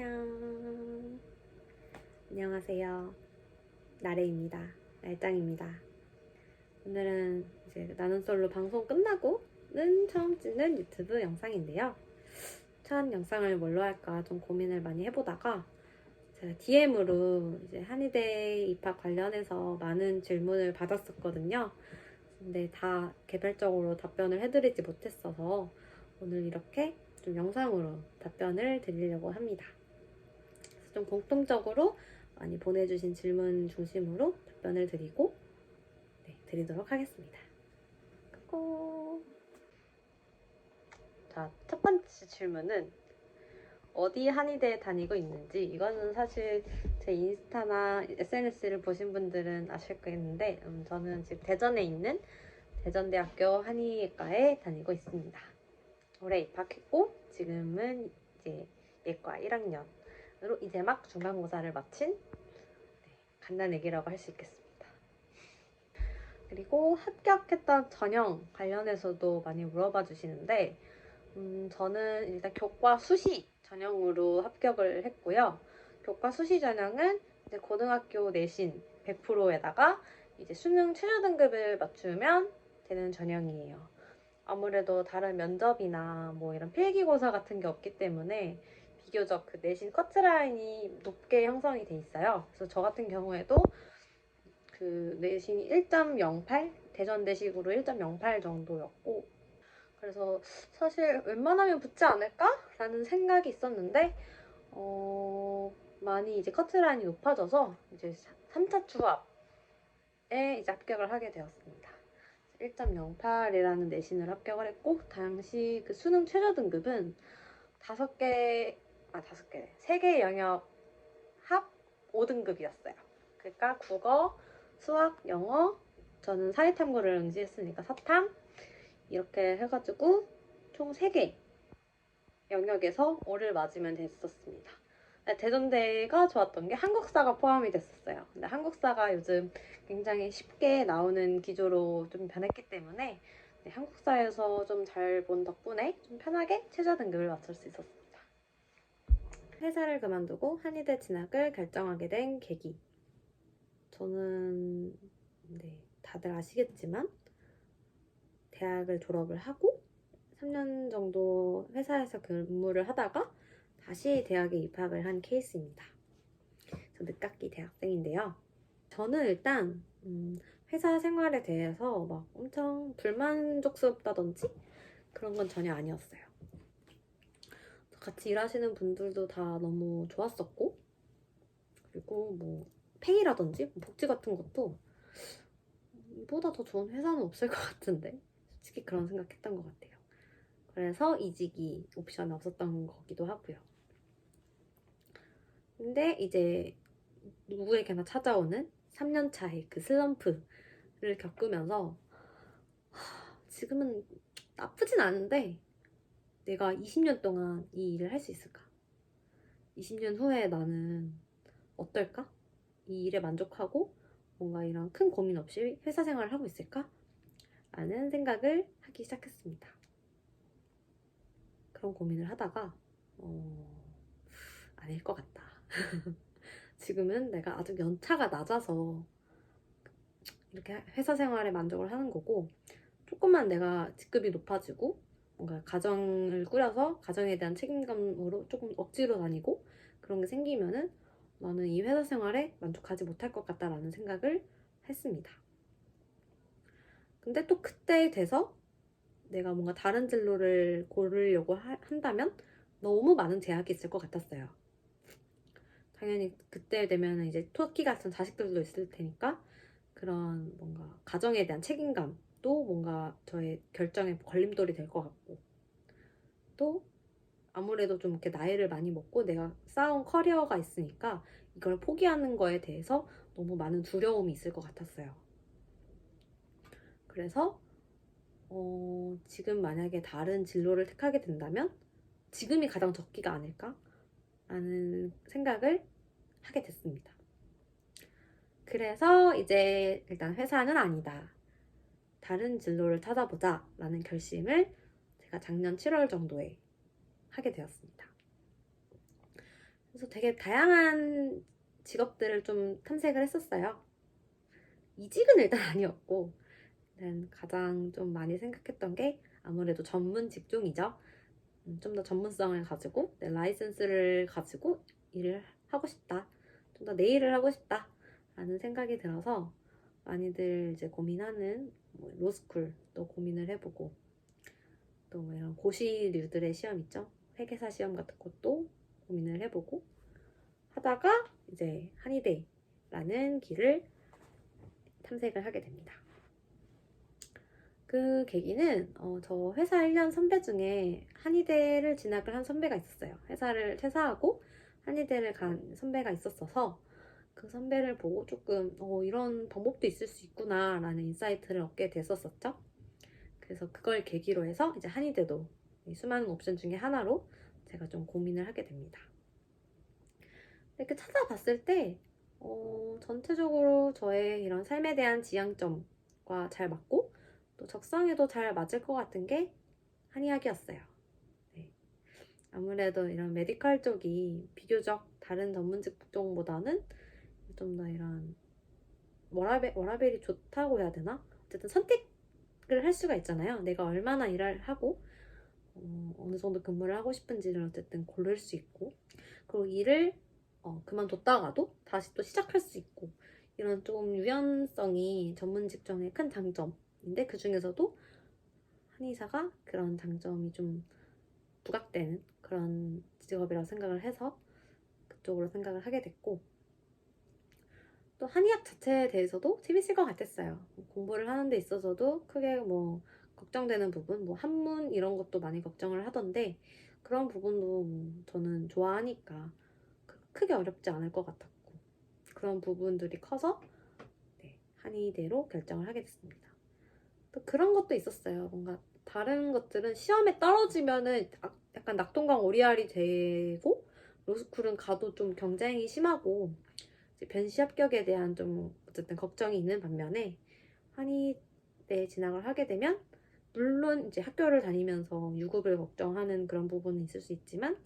안녕. 안녕하세요. 나래입니다. 날짱입니다. 오늘은 이제 나는 솔로 방송 끝나고는 처음 찍는 유튜브 영상인데요. 첫 영상을 뭘로 할까 좀 고민을 많이 해보다가 제가 DM으로 이제 한의대 입학 관련해서 많은 질문을 받았었거든요. 근데 다 개별적으로 답변을 해드리지 못했어서 오늘 이렇게 좀 영상으로 답변을 드리려고 합니다. 좀 공통적으로 많이 보내주신 질문 중심으로 답변을 드리도록 하겠습니다. 고고. 자, 첫 번째 질문은 어디 한의대에 다니고 있는지. 이거는 사실 제 인스타나 SNS를 보신 분들은 아실 거겠는데 저는 지금 대전에 있는 대전대학교 한의과에 다니고 있습니다. 올해 입학했고 지금은 이제 예과 1학년으로 이제 막 중간고사를 마친 갓난 애기라고 할 수 있겠습니다. 그리고 합격했던 전형 관련해서도 많이 물어봐 주시는데 저는 일단 교과 수시 전형으로 합격을 했고요. 교과 수시 전형은 이제 고등학교 내신 100%에다가 이제 수능 최저 등급을 맞추면 되는 전형이에요. 아무래도 다른 면접이나 뭐 이런 필기고사 같은 게 없기 때문에 비교적 그 내신 커트라인이 높게 형성이 돼 있어요. 그래서 저 같은 경우에도 그 내신이 1.08? 대전대식으로 1.08 정도였고, 그래서 사실 웬만하면 붙지 않을까? 라는 생각이 있었는데 많이 이제 커트라인이 높아져서 이제 3차 추합에 이제 합격을 하게 되었습니다. 1.08이라는 내신을 합격을 했고, 당시 그 수능 최저 등급은 3개 영역 합 5등급이었어요. 그러니까 국어, 수학, 영어, 저는 사회탐구를 응시했으니까 사탐, 이렇게 해가지고 총 3개 영역에서 5를 맞으면 됐었습니다. 대전대가 좋았던 게 한국사가 포함이 됐었어요. 근데 한국사가 요즘 굉장히 쉽게 나오는 기조로 좀 변했기 때문에 한국사에서 좀 잘 본 덕분에 좀 편하게 최저 등급을 맞출 수 있었습니다. 회사를 그만두고 한의대 진학을 결정하게 된 계기. 저는 다들 아시겠지만 대학을 졸업을 하고 3년 정도 회사에서 근무를 하다가 다시 대학에 입학을 한 케이스입니다. 저 늦깎이 대학생인데요. 저는 일단 회사 생활에 대해서 막 엄청 불만족스럽다든지 그런 건 전혀 아니었어요. 같이 일하시는 분들도 다 너무 좋았었고, 그리고 뭐 페이라든지 복지 같은 것도 이보다 더 좋은 회사는 없을 것 같은데, 솔직히 그런 생각했던 것 같아요. 그래서 이직이 옵션이 없었던 거기도 하고요. 근데 이제 누구에게나 찾아오는 3년 차의 그 슬럼프를 겪으면서 지금은 나쁘진 않은데 내가 20년 동안 이 일을 할 수 있을까? 20년 후에 나는 어떨까? 이 일에 만족하고 뭔가 이런 큰 고민 없이 회사 생활을 하고 있을까? 라는 생각을 하기 시작했습니다. 그런 고민을 하다가 아닐 것 같다. 지금은 내가 아직 연차가 낮아서 이렇게 회사 생활에 만족을 하는 거고, 조금만 내가 직급이 높아지고 뭔가 가정을 꾸려서 가정에 대한 책임감으로 조금 억지로 다니고 그런 게 생기면은 나는 이 회사 생활에 만족하지 못할 것 같다라는 생각을 했습니다. 근데 또 그때 돼서 내가 뭔가 다른 진로를 고르려고 한다면 너무 많은 제약이 있을 것 같았어요. 당연히 그때 되면 이제 토끼 같은 자식들도 있을 테니까 그런 뭔가 가정에 대한 책임감도 뭔가 저의 결정에 걸림돌이 될 것 같고, 또 아무래도 좀 이렇게 나이를 많이 먹고 내가 쌓아온 커리어가 있으니까 이걸 포기하는 거에 대해서 너무 많은 두려움이 있을 것 같았어요. 그래서 지금 만약에 다른 진로를 택하게 된다면 지금이 가장 적기가 아닐까? 라는 생각을 하게 됐습니다. 그래서 이제 일단 회사는 아니다, 다른 진로를 찾아보자 라는 결심을 제가 작년 7월 정도에 하게 되었습니다. 그래서 되게 다양한 직업들을 좀 탐색을 했었어요. 이직은 일단 아니었고, 일단 가장 좀 많이 생각했던 게 아무래도 전문 직종이죠. 좀 더 전문성을 가지고 내 라이센스를 가지고 일을 하고 싶다. 좀 더 내 일을 하고 싶다. 라는 생각이 들어서 많이들 이제 고민하는 뭐 로스쿨도 고민을 해보고 또 뭐 이런 고시류들의 시험 있죠. 회계사 시험 같은 것도 고민을 해보고 하다가 이제 한의대라는 길을 탐색을 하게 됩니다. 그 계기는 저 회사 1년 선배 중에 한의대를 진학을 한 선배가 있었어요. 회사를 퇴사하고 한의대를 간 선배가 있었어서 그 선배를 보고 조금 이런 방법도 있을 수 있구나 라는 인사이트를 얻게 됐었었죠. 그래서 그걸 계기로 해서 이제 한의대도 수많은 옵션 중에 하나로 제가 좀 고민을 하게 됩니다. 이렇게 찾아봤을 때 전체적으로 저의 이런 삶에 대한 지향점과 잘 맞고 또 적성에도 잘 맞을 것 같은 게 한의학이었어요. 네. 아무래도 이런 메디컬 쪽이 비교적 다른 전문 직종보다는 좀 더 이런 워라밸이 좋다고 해야 되나? 어쨌든 선택을 할 수가 있잖아요. 내가 얼마나 일을 하고 어느 정도 근무를 하고 싶은지를 어쨌든 고를 수 있고 그리고 일을 그만뒀다가도 다시 또 시작할 수 있고 이런 좀 유연성이 전문 직종의 큰 장점인데 그 중에서도 한의사가 그런 장점이 좀 부각되는 그런 직업이라고 생각을 해서 그쪽으로 생각을 하게 됐고 또 한의학 자체에 대해서도 재밌을 것 같았어요. 공부를 하는 데 있어서도 크게 뭐 걱정되는 부분, 뭐 한문 이런 것도 많이 걱정을 하던데 그런 부분도 저는 좋아하니까 크게 어렵지 않을 것 같았고 그런 부분들이 커서 한의대로 결정을 하게 됐습니다. 또 그런 것도 있었어요. 뭔가 다른 것들은 시험에 떨어지면은 약간 낙동강 오리알이 되고 로스쿨은 가도 좀 경쟁이 심하고 변시 합격에 대한 좀 어쨌든 걱정이 있는 반면에 한의대에 진학을 하게 되면 물론 이제 학교를 다니면서 유급을 걱정하는 그런 부분은 있을 수 있지만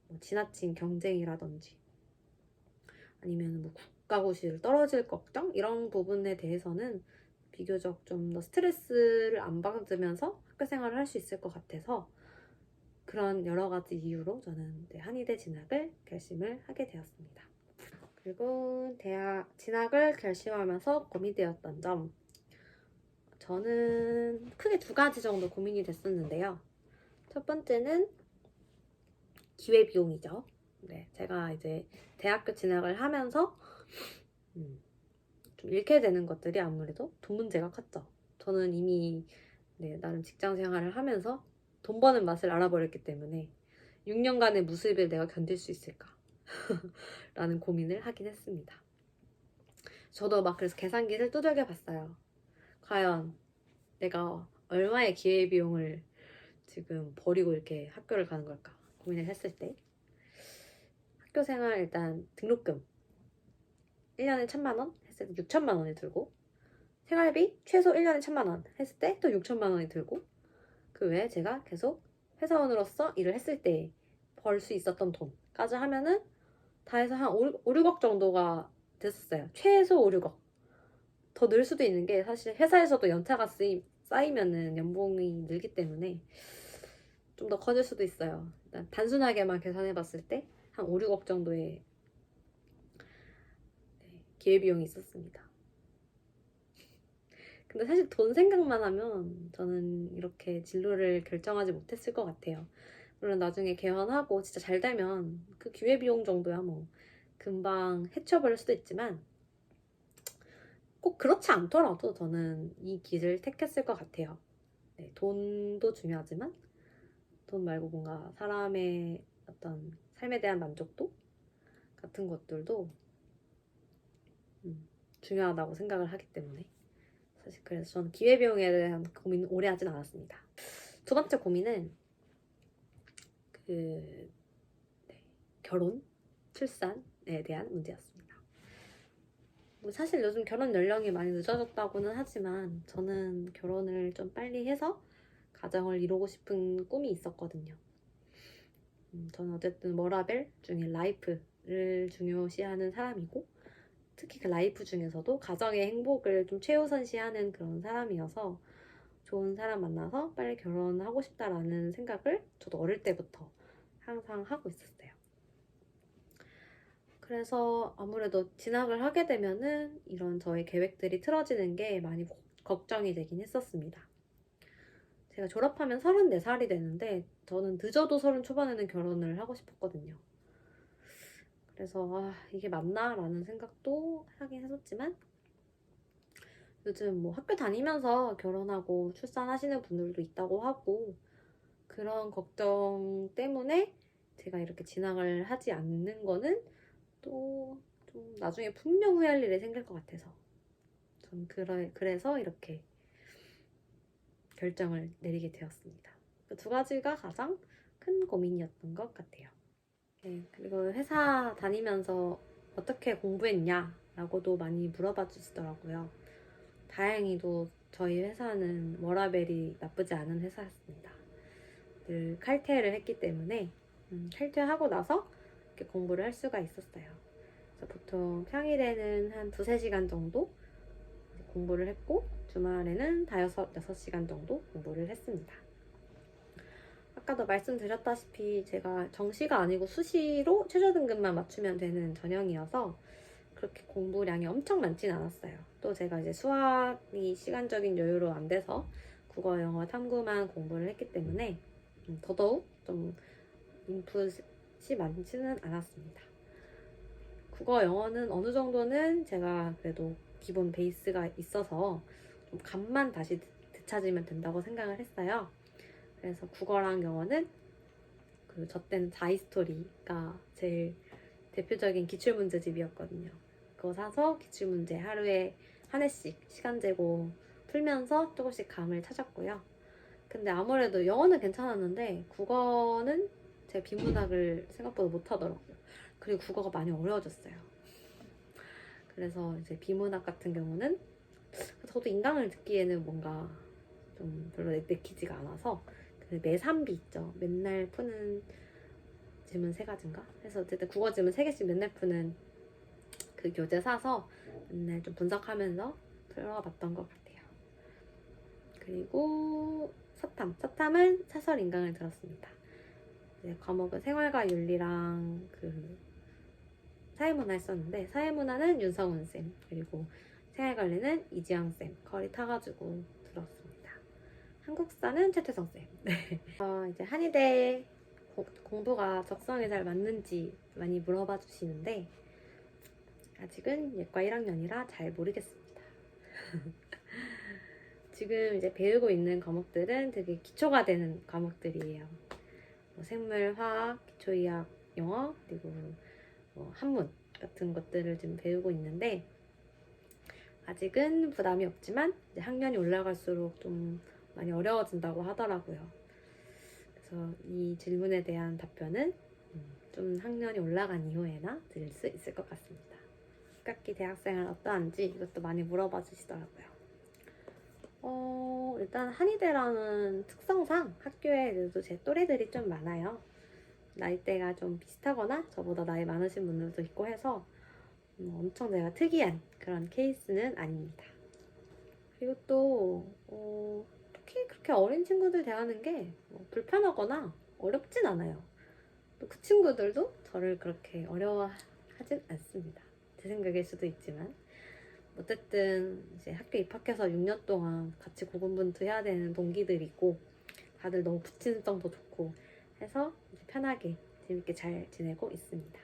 뭐 지나친 경쟁이라든지 아니면 뭐 국가고시를 떨어질 걱정 이런 부분에 대해서는 비교적 좀 더 스트레스를 안 받으면서 학교 생활을 할 수 있을 것 같아서 그런 여러 가지 이유로 저는 한의대 진학을 결심을 하게 되었습니다. 그리고 대학 진학을 결심하면서 고민되었던 점 저는 크게 두 가지 정도 고민이 됐었는데요. 첫 번째는 기회비용이죠. 네, 제가 이제 대학교 진학을 하면서 좀 잃게 되는 것들이 아무래도 돈 문제가 컸죠. 저는 이미 나름 직장 생활을 하면서 돈 버는 맛을 알아버렸기 때문에 6년간의 무수입을 내가 견딜 수 있을까? 라는 고민을 하긴 했습니다. 저도 막 그래서 계산기를 두들겨 봤어요. 과연 내가 얼마의 기회비용을 지금 버리고 이렇게 학교를 가는 걸까? 고민을 했을 때 학교 생활 일단 등록금 1년에 1,000만 원 했을 때 6천만 원이 들고 생활비 최소 1년에 1,000만 원 했을 때 또 6천만 원이 들고 그 외에 제가 계속 회사원으로서 일을 했을 때 벌 수 있었던 돈까지 하면은 다 해서 한 5, 6억 정도가 됐었어요. 최소 5, 6억. 더 늘 수도 있는 게 사실 회사에서도 연차가 쌓이면은 연봉이 늘기 때문에 좀 더 커질 수도 있어요. 일단 단순하게만 계산해 봤을 때 한 5, 6억 정도의 기회비용이 있었습니다. 근데 사실 돈 생각만 하면 저는 이렇게 진로를 결정하지 못했을 것 같아요. 물론 나중에 개헌하고 진짜 잘 되면 그 기회비용 정도야 뭐 금방 헤쳐버릴 수도 있지만 꼭 그렇지 않더라도 저는 이 길을 택했을 것 같아요. 네, 돈도 중요하지만 돈 말고 뭔가 사람의 어떤 삶에 대한 만족도 같은 것들도 중요하다고 생각을 하기 때문에 사실 그래서 저는 기회비용에 대한 고민을 오래 하진 않았습니다. 두 번째 고민은 결혼, 출산에 대한 문제였습니다. 뭐 사실 요즘 결혼 연령이 많이 늦어졌다고는 하지만 저는 결혼을 좀 빨리 해서 가정을 이루고 싶은 꿈이 있었거든요. 저는 어쨌든 워라밸 중에 라이프를 중요시하는 사람이고, 특히 그 라이프 중에서도 가정의 행복을 좀 최우선시하는 그런 사람이어서 좋은 사람 만나서 빨리 결혼하고 싶다라는 생각을 저도 어릴 때부터 항상 하고 있었어요. 그래서 아무래도 진학을 하게 되면은 이런 저의 계획들이 틀어지는 게 많이 걱정이 되긴 했었습니다. 제가 졸업하면 34살이 되는데 저는 늦어도 30 초반에는 결혼을 하고 싶었거든요. 그래서 이게 맞나? 라는 생각도 하긴 했었지만 요즘 뭐 학교 다니면서 결혼하고 출산하시는 분들도 있다고 하고 그런 걱정 때문에 제가 이렇게 진학을 하지 않는 거는 또 좀 나중에 분명 후회할 일이 생길 것 같아서 전 그래서 이렇게 결정을 내리게 되었습니다. 그 두 가지가 가장 큰 고민이었던 것 같아요. 네, 그리고 회사 다니면서 어떻게 공부했냐? 라고도 많이 물어봐 주시더라고요. 다행히도 저희 회사는 워라밸이 나쁘지 않은 회사였습니다. 늘 칼퇴를 했기 때문에 칼퇴하고 나서 이렇게 공부를 할 수가 있었어요. 그래서 보통 평일에는 한 2-3시간 정도 공부를 했고 주말에는 5-6시간 정도 공부를 했습니다. 아까도 말씀드렸다시피 제가 정시가 아니고 수시로 최저 등급만 맞추면 되는 전형이어서 그렇게 공부량이 엄청 많진 않았어요. 또 제가 이제 수학이 시간적인 여유로 안 돼서 국어, 영어, 탐구만 공부를 했기 때문에 더더욱 좀 인풋이 많지는 않았습니다. 국어, 영어는 어느 정도는 제가 그래도 기본 베이스가 있어서 좀 감만 다시 되찾으면 된다고 생각을 했어요. 그래서 국어랑 영어는 저 때는 자이스토리가 제일 대표적인 기출문제집이었거든요. 그거 사서 기출문제 하루에 한 회씩 시간 재고 풀면서 조금씩 감을 찾았고요. 근데 아무래도 영어는 괜찮았는데 국어는 제가 비문학을 생각보다 못하더라고요. 그리고 국어가 많이 어려워졌어요. 그래서 이제 비문학 같은 경우는 저도 인강을 듣기에는 뭔가 좀 별로 내키지가 않아서 그 매삼비 있죠. 맨날 푸는 질문 3가지인가? 해서 어쨌든 국어 질문 3개씩 맨날 푸는 그 교재 사서 맨날 좀 분석하면서 풀어봤던 것 같아요. 그리고 사탐은 사설 인강을 들었습니다. 이제 과목은 생활과 윤리랑 그 사회문화 했었는데 사회문화는 윤성훈 쌤 그리고 생활관리는 이지영쌤 거리 타가지고 들었습니다. 한국사는 최태성쌤. 네. 이제 한의대 공부가 적성에 잘 맞는지 많이 물어봐 주시는데 아직은 예과 1학년이라 잘 모르겠습니다. 지금 이제 배우고 있는 과목들은 되게 기초가 되는 과목들이에요. 생물, 화학, 기초의학, 영어, 그리고 한문 같은 것들을 지금 배우고 있는데 아직은 부담이 없지만 이제 학년이 올라갈수록 좀 많이 어려워진다고 하더라고요. 그래서 이 질문에 대한 답변은 좀 학년이 올라간 이후에나 드릴 수 있을 것 같습니다. 국학기 대학생은 어떠한지 이것도 많이 물어봐 주시더라고요. 일단 한의대라는 특성상 학교에 그래도 제 또래들이 좀 많아요. 나이대가 좀 비슷하거나 저보다 나이 많으신 분들도 있고 해서 엄청 내가 특이한 그런 케이스는 아닙니다. 그리고 또 특히 그렇게 어린 친구들 대하는 게 불편하거나 어렵진 않아요. 또 그 친구들도 저를 그렇게 어려워하진 않습니다. 제 생각일 수도 있지만 어쨌든 이제 학교 입학해서 6년 동안 같이 고군분투해야 되는 동기들이고 다들 너무 부친성도 좋고 해서 이제 편하게 재밌게 잘 지내고 있습니다.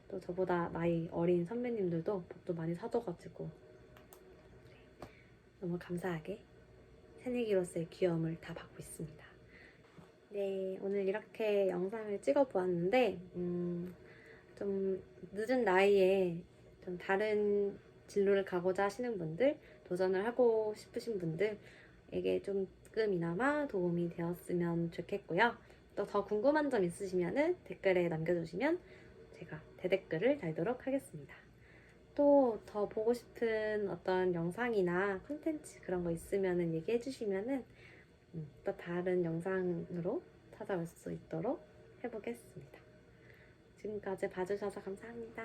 또 저보다 나이 어린 선배님들도 밥도 많이 사줘가지고 너무 감사하게 새내기로서의 귀여움을 다 받고 있습니다. 네, 오늘 이렇게 영상을 찍어보았는데 좀 늦은 나이에 좀 다른 진로를 가고자 하시는 분들, 도전을 하고 싶으신 분들에게 조금이나마 도움이 되었으면 좋겠고요. 또 더 궁금한 점 있으시면 댓글에 남겨주시면 제가 대댓글을 달도록 하겠습니다. 또 더 보고 싶은 어떤 영상이나 콘텐츠 그런 거 있으면 얘기해 주시면 또 다른 영상으로 찾아올 수 있도록 해보겠습니다. 지금까지 봐주셔서 감사합니다.